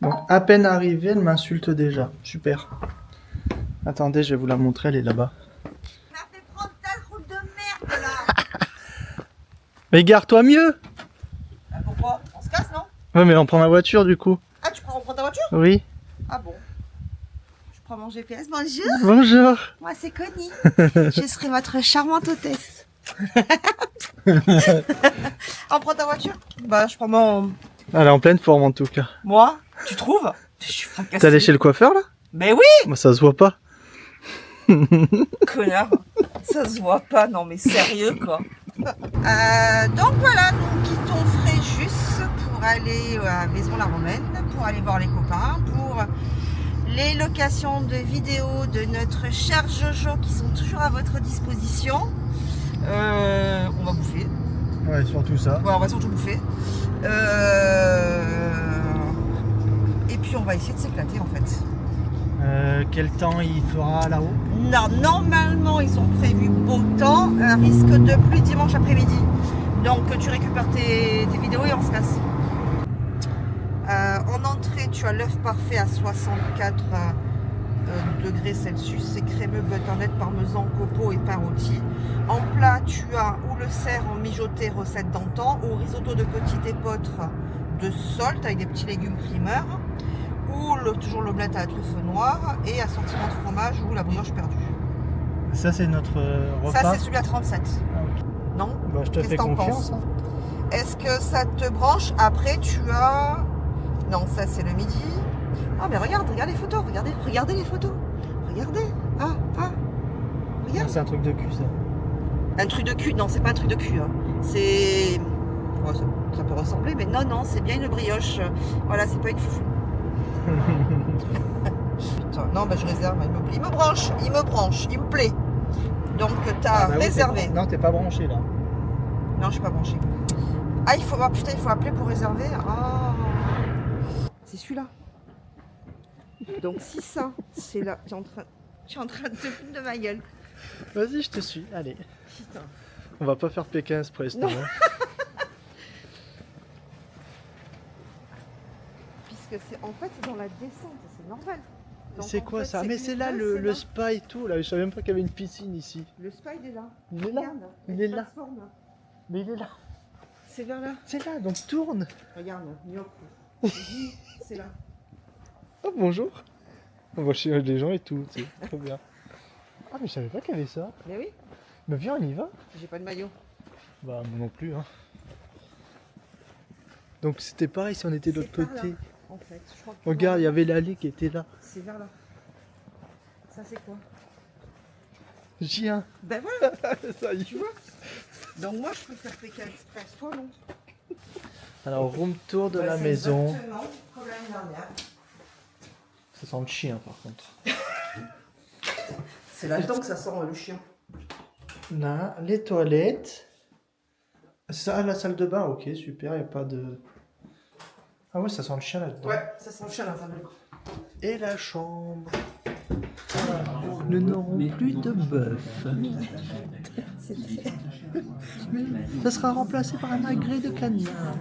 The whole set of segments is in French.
Donc, à peine arrivée, elle m'insulte déjà. Super. Attendez, je vais vous la montrer, elle est là-bas. Ça fait prendre ta roule de merde là. Mais gare-toi mieux! Ah, pourquoi? On se casse, non? Ouais, mais on prend ma voiture du coup. Ah, on prend ta voiture? Oui. Ah bon. Je prends mon GPS. Bonjour. Bonjour. Moi, c'est Connie. Je serai votre charmante hôtesse. On prend ta voiture? Bah, je prends mon... Elle est en pleine forme en tout cas. Moi? Tu trouves? Je suis fracassée. T'es allé chez le coiffeur là? Mais oui! Moi, ça se voit pas. Connard. Ça se voit pas, non mais sérieux quoi. Donc voilà, nous quittons Fréjus pour aller à Maison-la-Romaine, pour aller voir les copains, pour les locations de vidéos de notre cher Jojo qui sont toujours à votre disposition. On va bouffer. Ouais, surtout ça. Ouais, on va surtout bouffer. Et puis on va essayer de s'éclater en fait. Quel temps il fera là-haut? Non, normalement ils ont prévu beau temps, un risque de pluie dimanche après-midi. Donc tu récupères tes vidéos et on se casse. En entrée, tu as l'œuf parfait à 64 degrés Celsius, c'est crémeux, butternut, parmesan, copeaux et pain rôti. En plat, tu as ou le cerf en mijoté, recette d'antan, ou risotto de petite épeautre de Solt avec des petits légumes primeurs, ou toujours l'omelette à la truffe noire et assortiment de fromage ou la brioche perdue. Ça, c'est notre repas. Ça, c'est celui à 37. Ah, ok. Non? Bah, je te Qu'est-ce fais que t'en confiance. penses? Est-ce que ça te branche? Après, tu as... Non, ça, c'est le midi. Ah, mais regarde les photos. Regardez les photos. Regardez. Ah. Regarde. C'est un truc de cul, ça. Un truc de cul? Non, c'est pas un truc de cul. Hein. C'est... Oh, ça peut ressembler, mais non, c'est bien une brioche. Voilà, c'est pas une foufou. Putain, non, bah je réserve. Il me branche, il me plaît. Donc, t'as bah oui, réservé. Non, t'es pas branché là. Non, je suis pas branchée. Ah, il faut appeler pour réserver. Ah, c'est celui-là. Donc si ça, c'est là, je suis en train de te foutre de ma gueule. Vas-y, je te suis. Allez. Putain. On va pas faire Pékin Express, non. Puisque c'est en fait c'est dans la descente, c'est normal. Donc, C'est en quoi fait, ça? c'est Mais que c'est là deux, le spa et tout. Là. Je savais même pas qu'il y avait une piscine ici. Le spa il est là. Il est là. Regarde, Il est là. plateforme, là. Mais il est là. C'est vers là. C'est là, donc tourne. Regarde, Nyok. C'est là. Oh, bonjour. On va chez les gens et tout. C'est trop bien. Ah, mais je savais pas qu'il y avait ça. Mais oui, Mais viens, on y va. j'ai pas de maillot. Bah, moi non plus. Hein. Donc c'était pareil si on était de l'autre C'est par côté. là, en fait. Je crois que Regarde, il y avait l'allée qui était là. c'est vers là. Ça c'est quoi? J1. Ben voilà. Ça y est. Tu vois? Donc moi je préfère Pékin Express, toi non? Alors, room tour de Bah, la c'est maison. exactement comme l'année dernière. Ça sent le chien par contre. C'est là-dedans que ça sent le chien. Là, les toilettes. Ça, la salle de bain, ok, super, il n'y a pas de... Ah ouais, ça sent le chien là-dedans. Ouais, ça sent le chien dans un bain. Et la chambre. Nous n'aurons plus de bœuf. Ça sera remplacé par un agrès de cagnard.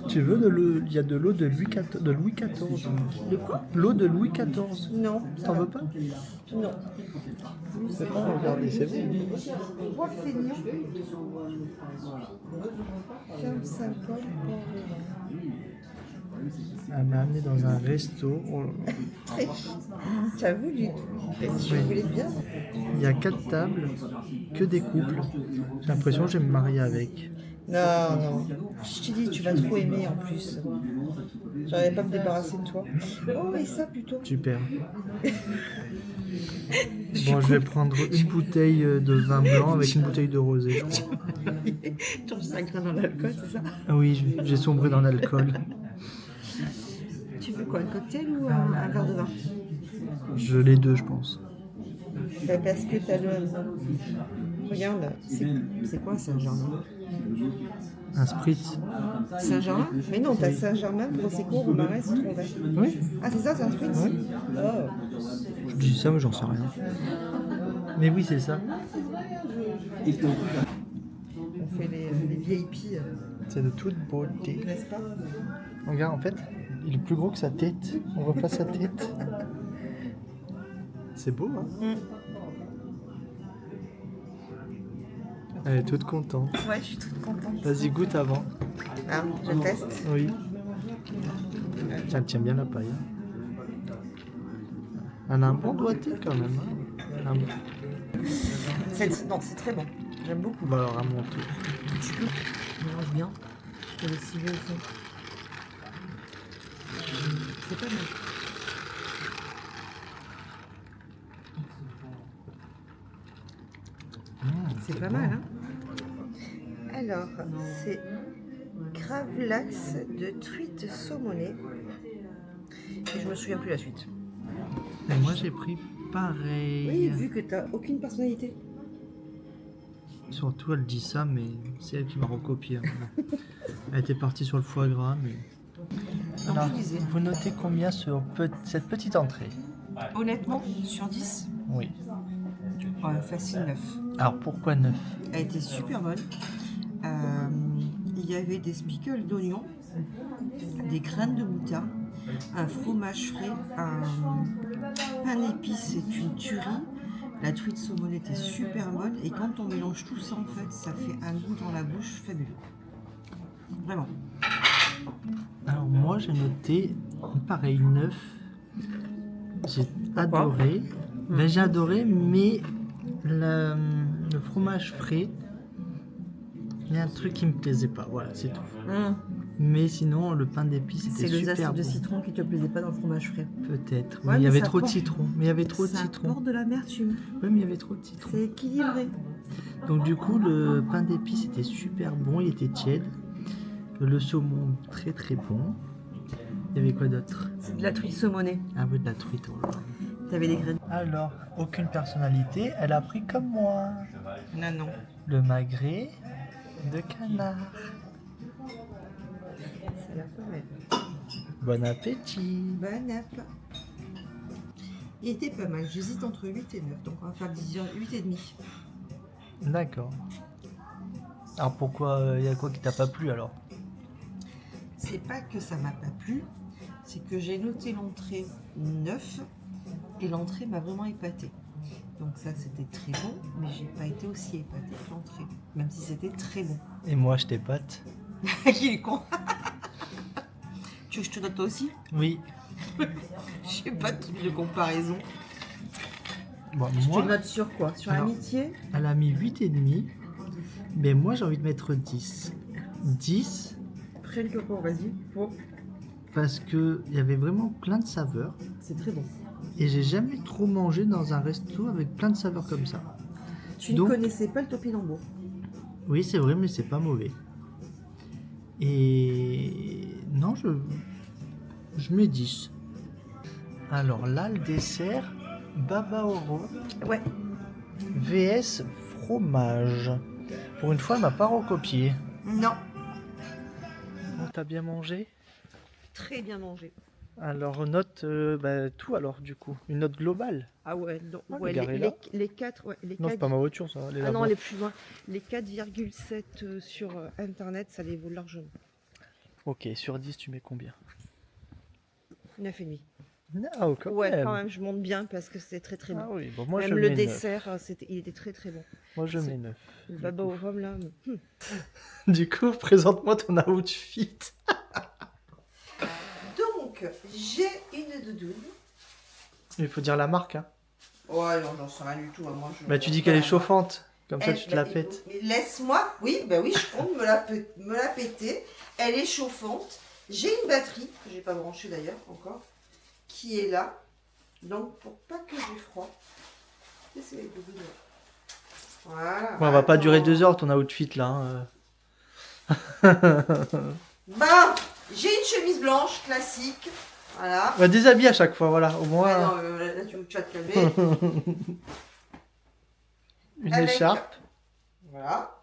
Tu veux de l'eau? Il y a de l'eau de Louis XIV. De quoi? L'eau de Louis XIV. Non. T'en veux pas? Non. C'est pas, regardez, c'est bon. Roi feignant. Ferme 50 pour Elle m'a amené dans un resto. T'as voulu? Tu voulais bien? Il y a 4 tables, que des couples. J'ai l'impression que je vais me marier avec. Non. Je te dis, tu vas trop aimer en plus. J'arrivais pas à me débarrasser de toi. Oh, et ça plutôt. Super. Bon, je vais prendre une bouteille de vin blanc avec une bouteille de rosé, je crois. Tu as 5 grains dans l'alcool, c'est ça? Ah oui, j'ai sombré dans l'alcool. Tu veux quoi, un cocktail ou un verre de vin? Je les deux, je pense. Ben, parce que t'as le... Regarde, c'est quoi Saint-Germain? Un spritz. Saint-Germain? Mais non, t'as Saint-Germain, Prosecco, Romarin, citron vert. Oui. Ah, c'est ça, c'est un spritz? Oui. Oh. Je dis ça, mais j'en sais rien. Mais oui, c'est ça. On fait les VIP C'est de toute beauté. N'est-ce pas? Regarde, en fait, il est plus gros que sa tête. On voit pas sa tête. C'est beau, hein? Elle est toute contente. Ouais, je suis toute contente. Vas-y, goûte avant. Ah, je teste. Oui. Elle tient bien la paille. Hein. Elle a un bon doigté quand même. Hein. Non, c'est très bon. J'aime beaucoup. Bah alors à mon tour. Tu peux. Mélange bien. Et le civet au fond. C'est pas mal. C'est pas mal, hein? Alors, c'est Gravlax de truite saumonée. Et je me souviens plus la suite. Et moi j'ai pris pareil. Oui, vu que t'as aucune personnalité. Surtout elle dit ça, mais c'est elle qui m'a recopié. Hein. Elle était partie sur le foie gras, mais. Donc, Alors, je disais. vous notez combien sur cette petite entrée? Honnêtement, sur 10, Oui. ouais, facile 9. Alors pourquoi 9? Elle était super bonne. Il y avait des spickles d'oignon, des graines de moutarde, un fromage frais, un pain d'épices, c'est une tuerie. La truite saumonée était super bonne et quand on mélange tout ça, en fait, ça fait un goût dans la bouche fabuleux. Vraiment. Alors moi j'ai noté pareil 9. J'ai adoré. Ben, j'ai adoré, mais le fromage frais, il y a un truc qui me plaisait pas. Voilà, c'est tout. Mais sinon, le pain d'épices C'est était le super zeste bon. de citron qui te plaisait pas dans le fromage frais. Peut-être. Ouais, Mais il y mais avait ça trop de porte- citron. Mais il y avait trop de Ça citron. apporte de l'amertume. Oui, mais il y avait trop de citron. C'est équilibré. Donc du coup, le pain d'épices était super bon. Il était tiède. Le saumon très très bon. Il y avait quoi d'autre? C'est de la truite saumonée. Un peu de la truite. Oh là là. T'avais des graines. Alors, aucune personnalité. Elle a pris comme moi. Non, non. Le magret de canard. Ça a l'air pas mal. Bon appétit. Bon app. Il était pas mal. J'hésite entre 8 et 9. Donc on va faire 8 et demi. D'accord. Alors pourquoi il y a quoi qui t'a pas plu alors? C'est pas que ça m'a pas plu. C'est que j'ai noté l'entrée 9 et l'entrée m'a vraiment épatée. Donc ça c'était très bon, mais j'ai pas été aussi épatée que l'entrée. Même si c'était très bon. Et moi je t'épate. Qui est con. Tu veux que je te note toi aussi? Oui. J'ai pas de truc de comparaison. Bon, Je te moi, note sur quoi? Sur Alors- l'amitié? elle a mis 8,5. Mais moi j'ai envie de mettre 10. 10 Prenne le pot, vas-y. Bon. parce que il y avait vraiment plein de saveurs. C'est très bon. Et j'ai jamais trop mangé dans un resto avec plein de saveurs comme ça. Tu Donc- ne connaissais pas le topinambour. Oui, c'est vrai, mais c'est pas mauvais. Et non, je mets 10. Alors là, le dessert, Baba Oro Ouais. VS fromage. Pour une fois, elle m'a pas recopié. Non. Bon, t'as bien mangé? Très bien mangé. Alors, note tout alors, du coup. Une note globale. Ah ouais, non, Ah, ouais, le gars est là. les 4, ouais, les Non, c'est 4. pas ma voiture, ça. Elle est Ah là-bas. non, les plus loin. Les 4,7 sur internet, ça les vaut largement. Ok, sur 10, tu mets combien? 9,5. Non, quand Ouais, même. quand même, je monte bien parce que c'était très très bon. Ah oui, bon, moi je Même le mets 9. dessert, il était très très bon. Moi je C'est- mets 9. Le baba au rhum là. Du coup, présente-moi ton outfit. Donc, j'ai une doudoune. Il faut dire la marque, hein. Ouais, non, j'en sais rien du tout. Moi, je... Bah, tu dis qu'elle est chauffante. Comme ça, Elle- tu te la pètes. mais laisse-moi, oui, bah oui, je compte me la péter. Elle est chauffante. J'ai une batterie, que j'ai pas branchée d'ailleurs encore, qui est là. Donc pour pas que j'ai froid. C'est les doudounes. Voilà. Bon, on va pas durer Attends. 2 heures ton outfit là. Hein. Bah, j'ai une chemise blanche classique. Voilà. On va déshabiller à chaque fois, voilà. Au Ouais, moins non, là tu vas te calmer. une Avec- écharpe. Voilà.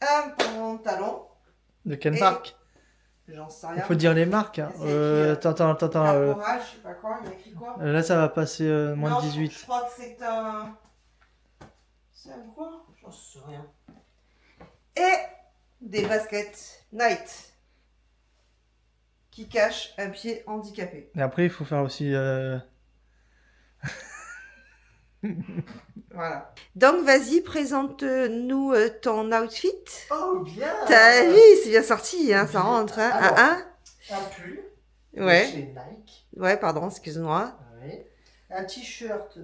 Un pantalon. De quelle Et- marque? J'en sais Il rien. faut dire les marques. Hein. C'est écrit, Attends. Caporal, je sais pas quoi, il y a écrit quoi? Là, ça va passer moins Non, de 18. Je crois que c'est un. C'est un quoi? J'en sais rien. Et des baskets Night qui cachent un pied handicapé. Et après, il faut faire aussi... Voilà. Donc, vas-y, présente-nous ton outfit. Oh, bien! T'as vu, c'est bien sorti, hein, ça rentre. Hein. Alors, Un pull Ouais. chez Nike. Ouais, pardon, excuse-moi. Ouais. Un t-shirt...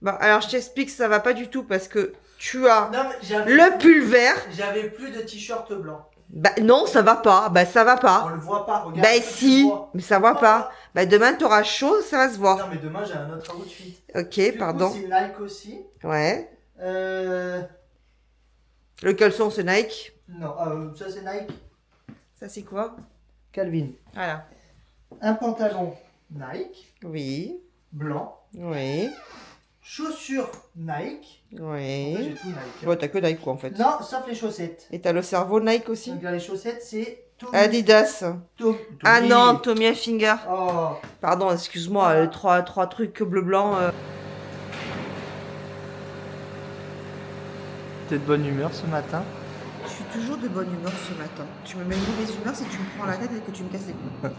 Bon, alors je t'explique, ça va pas du tout parce que tu as Non, mais le pull vert. J'avais plus de t-shirt blanc. Bah non, ça va pas. Bah ça va On pas. le voit pas, regarde. Bah tu si, le vois. mais ça va pas. Bah demain t'auras chaud, ça va se voir. Non, mais demain, j'ai un autre outfit. Ok, Du coup, pardon. c'est Nike aussi. Ouais. Euh... Le caleçon c'est Nike. Non, ça c'est Nike. Ça c'est quoi? Calvin. Voilà. Un pantalon Nike, Oui. blanc. Oui. Chaussures Nike. En fait, j'ai Oui. tout Nike. Ouais, t'as que Nike quoi en fait. Non, sauf les chaussettes. Et t'as le cerveau Nike aussi? Donc, les chaussettes, c'est Tommy. Adidas. Tommy. Ah non, Tommy Hilfiger. Oh. Pardon, excuse-moi, trois trucs bleu-blanc. T'es de bonne humeur ce matin? Je suis toujours de bonne humeur ce matin. Tu me mets une mauvaise humeur si tu me prends la tête et que tu me casses les couilles.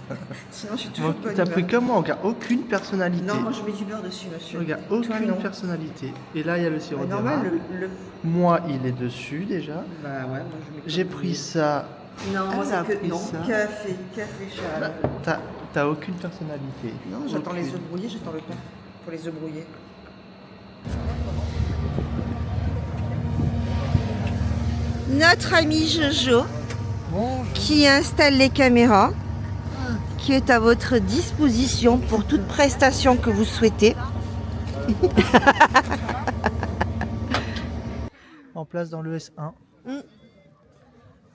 Sinon, je suis toujours de bonne T'as humeur. pris comme moi, regarde, aucune personnalité. Non, moi je mets du beurre dessus, monsieur. Regarde, Toi, aucune non. personnalité. Et là, il y a le sirop Bah, normal, d'érable. le... Moi, il est dessus déjà. Bah ouais, moi je mets... J'ai pris ça. Non, moi Elle a c'est que... pris Non, ça. café, Bah, Charles. t'as aucune personnalité. Non, j'attends les Aucune. œufs brouillés, j'attends le temps pour les œufs brouillés. Notre ami Jojo, Bonjour. qui installe les caméras, qui est à votre disposition pour toute prestation que vous souhaitez. En place dans le S1. Mm.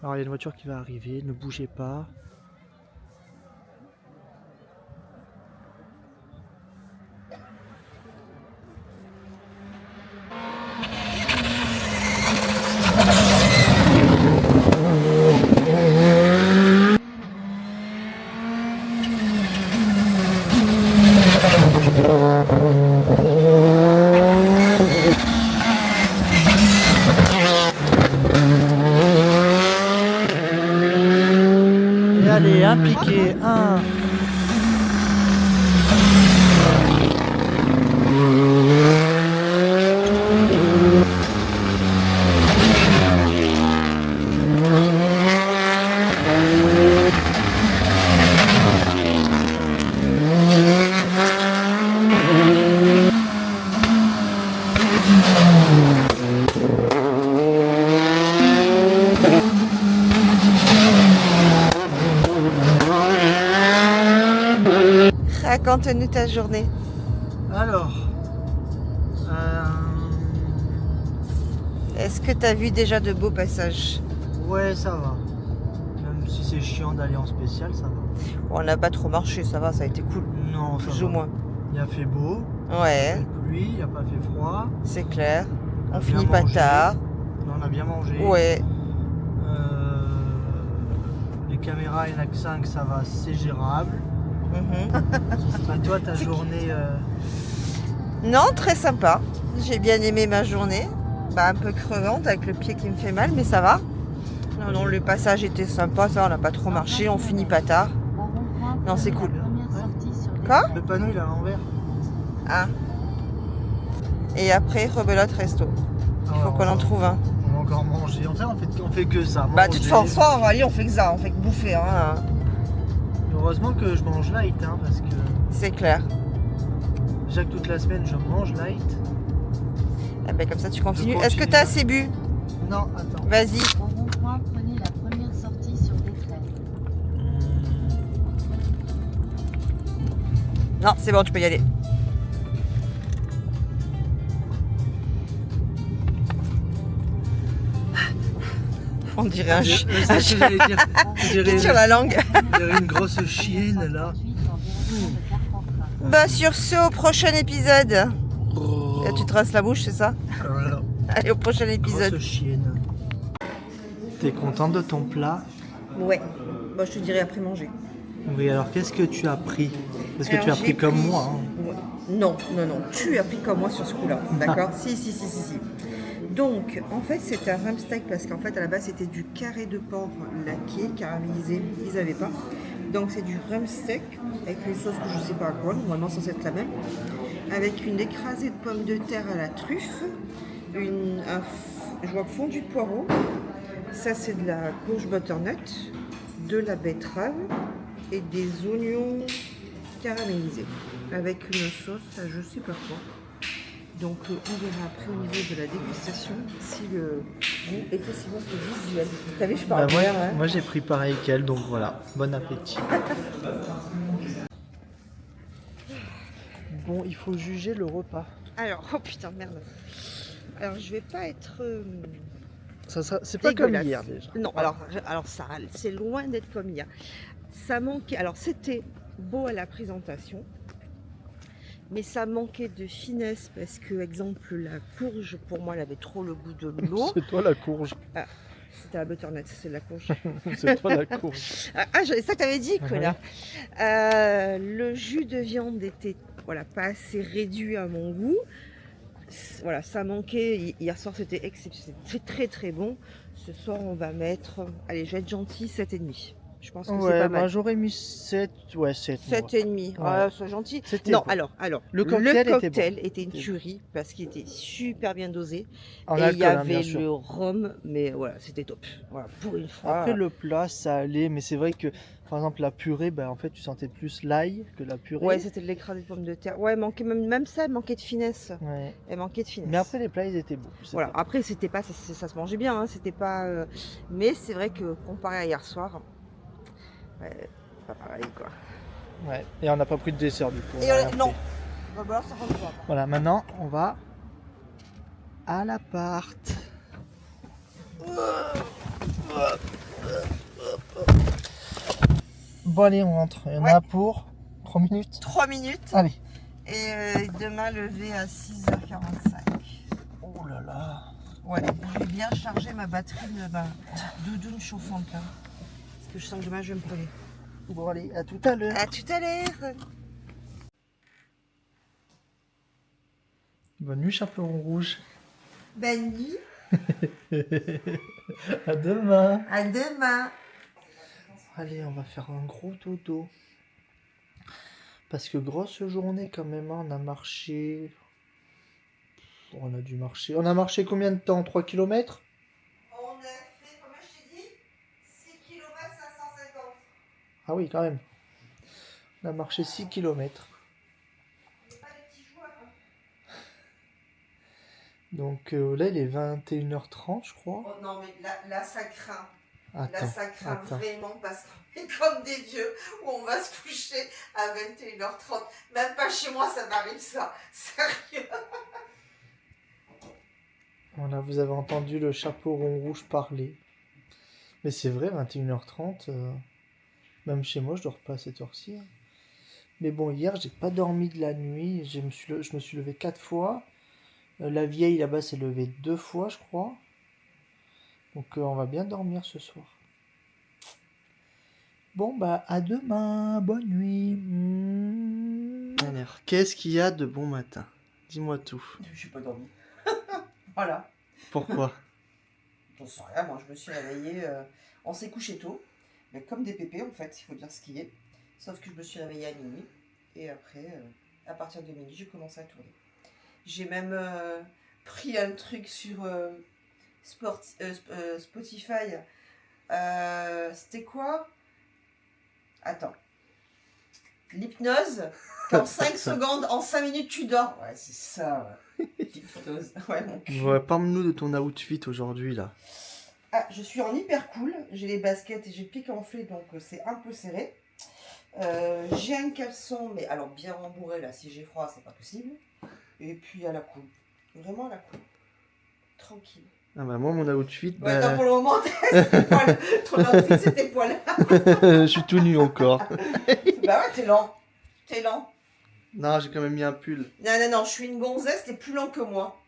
Alors il y a une voiture qui va arriver, ne bougez pas. Et allez, un piqué, un. Raconte-nous ta journée. Alors. Est-ce que tu as vu déjà de beaux passages? Ouais, ça va. Même si c'est chiant d'aller en spécial, ça va. On n'a pas trop marché, ça va, ça a été cool. Non, ça Plus ou va. moins. Il a fait beau, il a Ouais, fait pluie, il a pas fait froid. c'est clair. On a On bien finit pas mangé. tard. On a bien mangé. Ouais. Les caméras NX5, ça va, c'est gérable. Mhm. Et toi, ta journée. Non, très sympa. J'ai bien aimé ma journée. Bah, un peu crevante avec le pied qui me fait mal, mais ça va. Non, non, le passage était sympa, ça, on n'a pas trop marché, on finit pas tard. Non, c'est cool. Quoi? Le panneau, il est à l'envers. Ah. Et après, rebelote resto. Il faut qu'on en trouve un. On va encore manger. En fait, on fait que ça. Bah, de manger. toute façon, on va aller, on fait que ça, on fait que bouffer. Hein. Heureusement que je mange light, hein, parce que C'est clair. déjà que toute la semaine, je mange light. Eh ben, comme ça, tu continues. Je Est-ce que continue. tu as assez bu? Non, attends. Vas-y. Au rond-point, prenez la première sortie sur décret. Non, c'est bon, tu peux y aller. On dirait un chien. C'est ce que j'allais dire. On dirait, Sur la langue. on dirait une grosse chienne là. Bah, sur ce, au prochain épisode. Oh. Tu te rinces la bouche, c'est ça? Voilà. Allez, au prochain épisode. Grosse chienne. T'es contente de ton plat? Ouais. Bah, je te dirai après manger. Oui, alors qu'est-ce que tu as pris? Parce que Alors, tu as j'ai pris comme pris- moi. Hein. Ouais. Non, non, non. Tu as pris comme moi sur ce coup-là. D'accord? Si. Donc, en fait, c'est un rump steak parce qu'en fait, à la base, c'était du carré de porc laqué, caramélisé. Ils n'avaient pas. Donc, c'est du rump steak avec une sauce que je ne sais pas quoi, normalement censée être la même. Avec une écrasée de pommes de terre à la truffe, je vois fondu de poireau. Ça, c'est de la courge butternut, de la betterave et des oignons caramélisés avec une sauce à je sais pas quoi. Donc on verra après au niveau de la dégustation si le goût est aussi bon que le visuel. T'as vu, je parle moi, bien, hein. moi j'ai pris pareil qu'elle, donc voilà, bon appétit. Bon, il faut juger le repas. Alors, oh putain, merde. Alors je vais pas être C'est pas comme dégueulasse. hier déjà. Non, alors ça, c'est loin d'être comme hier. Ça manquait. Alors c'était beau à la présentation, mais ça manquait de finesse parce que, exemple, la courge, pour moi, elle avait trop le goût de l'eau. C'est toi la courge. Ah, c'était la butternut, c'est de la courge. C'est toi la courge. Ah, c'est ça que t'avais dit, connard. Le jus de viande était pas assez réduit à mon goût. Voilà, ça manquait. Hier soir, c'était exceptionnel. C'est très très bon. Ce soir, on va mettre, allez, je vais être gentil, 7,5. Je pense que c'est pas mal. Moi j'aurais mis 7, 7. 7,5. Ouais. Sois gentil. C'était Non, bon. alors, Le cocktail était une tuerie parce qu'il était super bien dosé. En Et alcool, il y avait bien sûr. le rhum, mais voilà, c'était top. Voilà, pour une fois. Après le plat, ça allait, mais c'est vrai que par exemple la purée, en fait tu sentais plus l'ail que la purée. Ouais, c'était de l'écrasé de pommes de terre. Ouais, manquait même ça, elle manquait de finesse. Ouais. Elle manquait de finesse. Mais après les plats ils étaient bons. Voilà, après c'était pas, ça se mangeait bien, hein, c'était pas. Mais c'est vrai que comparé à hier soir, ouais, pas pareil quoi. Ouais. Et on n'a pas pris de dessert du coup. Et on a rien non, pris. bah, alors ça rentre pas. Voilà, maintenant on va à l'appart. Bon allez, on rentre. Il y en a pour 3 minutes. 3 minutes. Allez. Et demain levé à 6h45. Oh là là. Ouais, je vais bien charger ma batterie de ma doudoune chauffante là. Parce que je sens que demain je vais me brûler. Bon allez, à tout à l'heure. À tout à l'heure. Bonne nuit chaperon rouge. Bonne nuit. À demain. À demain. Allez, on va faire un gros dodo. Parce que grosse journée quand même, hein, on a marché... On a dû marcher... On a marché combien de temps? 3 km? On a fait, comme je t'ai dit, 6 km 550. Ah oui, quand même. On a marché 6 km. On n'est pas des petits joueurs. Hein. Donc là, il est 21h30, je crois. Oh non, mais là ça craint. Attends, Là, ça craint attends. vraiment parce qu'on est comme des vieux où on va se coucher à 21h30. Même pas chez moi, ça m'arrive ça. Sérieux. Voilà, vous avez entendu le chaperon rouge parler. Mais c'est vrai, 21h30, même chez moi, je dors pas à cette heure-ci. Hein. Mais bon, hier, j'ai pas dormi de la nuit. Je me suis levé 4 fois. La vieille, là-bas, s'est levée 2 fois, je crois. Donc, on va bien dormir ce soir. Bon, bah, à demain. Bonne nuit. Alors, qu'est-ce qu'il y a de bon matin? Dis-moi tout. Je suis pas dormi. Voilà. Pourquoi? J'en sais rien, moi je me suis réveillée. On s'est couché tôt. Mais comme des pépés en fait, il faut dire ce qui est. Sauf que je me suis réveillée à minuit. Et après, à partir de minuit, j'ai commencé à tourner. J'ai même pris un truc sur Spotify. C'était quoi? Attends. L'hypnose. En 5 secondes, en 5 minutes, tu dors. Ouais, c'est ça. Ouais. L'hypnose. Ouais, mon cul. Ouais, parle-nous de ton outfit aujourd'hui, là. Ah, je suis en hyper cool. J'ai les baskets et j'ai le pied enflé, donc c'est un peu serré. J'ai un caleçon, mais alors bien rembourré, là, si j'ai froid, c'est pas possible. Et puis à la cool. Vraiment à la cool. Tranquille. Ah bah moi, mon outfit... Ouais, attends, pour le moment, ton outfit, c'est tes poils. Je suis tout nu encore. Bah ouais, t'es lent. T'es lent. Non, j'ai quand même mis un pull. Non, je suis une gonzesse, t'es plus lent que moi.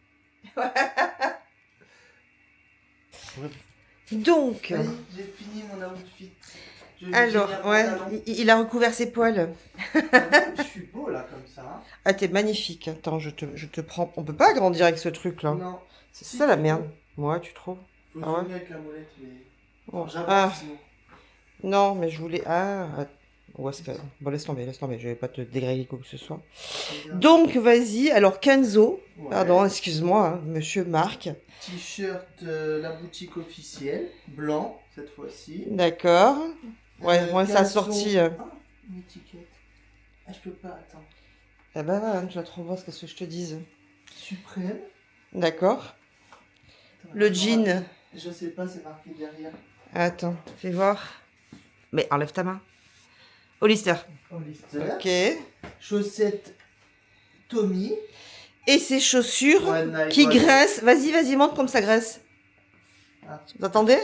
Donc... Oui, j'ai fini mon outfit. Alors, ouais, il a recouvert ses poils. Je suis beau, là, comme ça. Ah, t'es magnifique. Attends, je te prends... On peut pas agrandir avec ce truc-là. Non, C'est ça la merde. Moi, tu trouves? Faut Ah ouais. jouer avec la molette, mais... Bon. j'avance Ah, sinon. non, mais je voulais... Ah, où est-ce que... Bon, laisse tomber, je vais pas te dégrader quoi que ce soit. Donc, vas-y, alors Kenzo, Ouais. pardon, excuse-moi, hein, monsieur Marc. T-shirt, la boutique officielle, blanc, cette fois-ci. D'accord. Ouais, moi, ça a caleçon. sorti... Ah, une étiquette. Ah, je peux pas, attends. Eh ben, voilà, tu vas trop voir ce que je te dise. Suprême. D'accord. Attends, Le je jean. me rappelle. Je sais pas, c'est marqué derrière. Attends, fais voir. Mais enlève ta main. Hollister. Hollister. Ok. Chaussettes Tommy. Et ces chaussures Ouais, Nike, qui voilà. graissent. Vas-y, montre comme ça graisse. Ah. Vous entendez?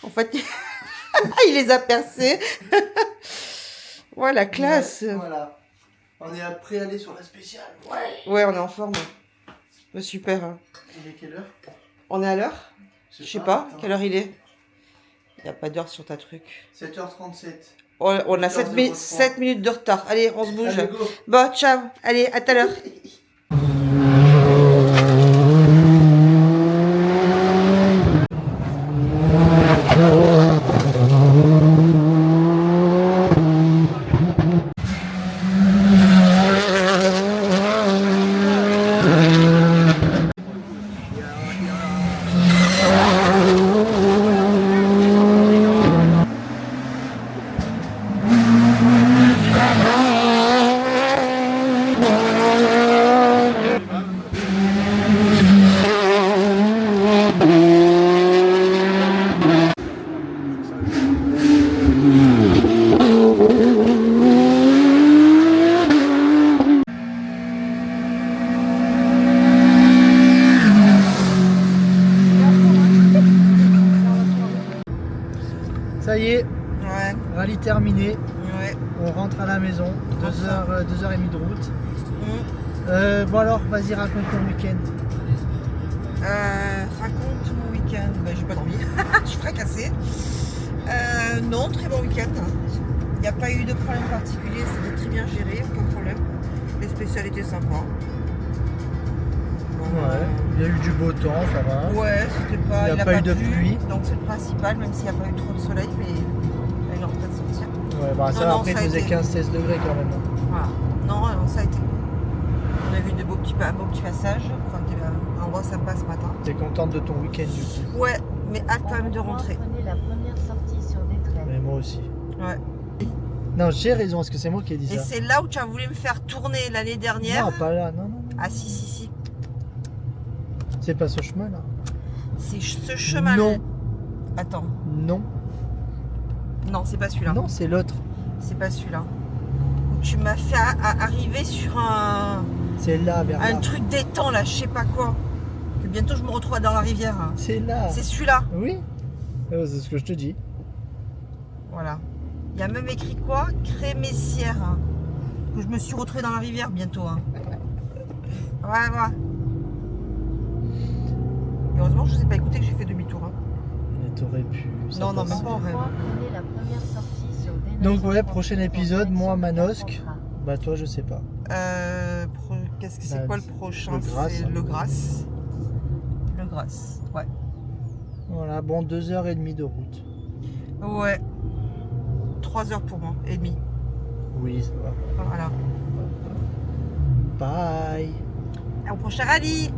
En fait, il les a percés. Voilà, classe. Ouais, voilà. On est prêt à aller sur la spéciale. Ouais. Ouais, on est en forme. Ouais, super. Hein. Il est quelle heure? On est à l'heure? Je sais pas. attends. Quelle heure il est? Il n'y a pas d'heure sur ta truc. 7h37. On a 7 8h03. minutes de retard. Allez, on se bouge. Allez, go. Bon, ciao. Allez, à tout à l'heure. Ça y est, Ouais, rallye terminé. ouais. On rentre à la maison. 2h30 de route. Mmh. Bon alors, vas-y, raconte ton week-end. Raconte mon week-end. Bah, j'ai pas dormi. Je suis fracassée. Non, très bon week-end. Il n'y a pas eu de problème particulier. C'était très bien géré, aucun problème. Les spécialités sympas. Ouais, il y a eu du beau temps, ça va. Ouais, c'était pas. Il y a a pas eu de plu, pluie. donc c'est le principal, même s'il n'y a pas eu trop de soleil, mais là, il est en train de sortir. Ouais, bah ça, Non, après, ça a il faisait été. 15-16 degrés quand même. Voilà. Non, ça a été. On a vu un beau petit passage. Enfin, il y avait un endroit sympa ce matin. T'es contente de ton week-end du coup? Ouais, mais hâte quand même de En rentrer. prenez la première sortie sur Détresse. Mais moi aussi. Ouais. Non, j'ai raison, est-ce que c'est moi qui ai dit Et ça? c'est là où tu as voulu me faire tourner l'année dernière. Non, pas là, non. Ah si. C'est pas ce chemin-là. C'est ce chemin. Non. Attends. Non, Non, c'est pas celui-là. non, c'est l'autre. C'est pas celui-là. Où tu m'as fait arriver sur un C'est là, vers là. truc d'étang là, je sais pas quoi. Que bientôt je me retrouve dans la rivière. C'est là. C'est celui-là. Oui, c'est ce que je te dis. Voilà. Il y a même écrit quoi? Crémessière. Que je me suis retrouvée dans la rivière bientôt. Hein. Ouais. Et heureusement, je ne vous ai pas écouté que j'ai fait demi-tour. Hein. Mais t'aurais pu. ça Non, passe. même pas en rêve. Prenez la première sortie sur Détresse. Donc ouais, prochain épisode, moi, Manosque. Bah toi, je sais pas. Qu'est-ce que c'est Bah, quoi le prochain? le Grasse, C'est hein. le Grasse. Le Grasse, ouais. Voilà, bon, 2h30 de route. Ouais. 3 heures pour moi, et demie. Oui, ça va. Voilà. Bye. Au prochain rallye.